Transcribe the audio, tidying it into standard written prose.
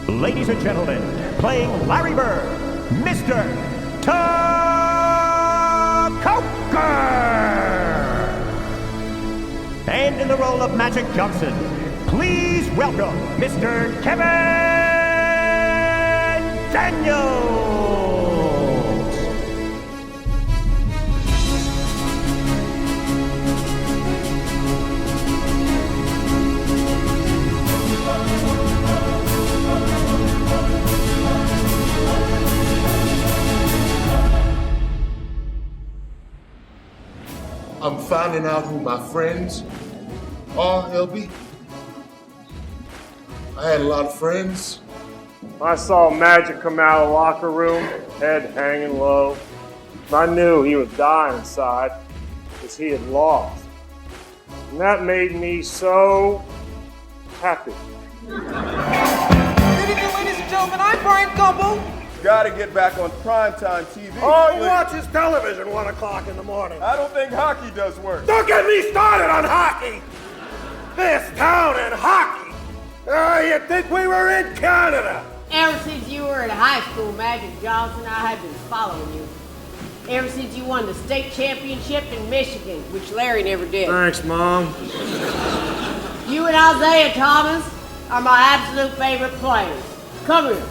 Ladies and gentlemen, playing Larry Bird, Mr. Coker! And in the role of Magic Johnson, please welcome Mr. Kevin Daniels! I'm finding out who my friends are, LB. I had a lot of friends. I saw Magic come out of the locker room, head hanging low. I knew he would die inside because he had lost. And that made me so happy. Good evening, ladies and gentlemen. I'm Brian Gumbo. Gotta get back on primetime TV. Oh, he watches television 1 o'clock in the morning. I don't think hockey does work. Don't get me started on hockey! This town and hockey! You'd think we were in Canada! Ever since you were in high school, Magic Johnson, I have been following you. Ever since you won the state championship in Michigan, which Larry never did. Thanks, Mom. You and Isaiah Thomas are my absolute favorite players. Come here.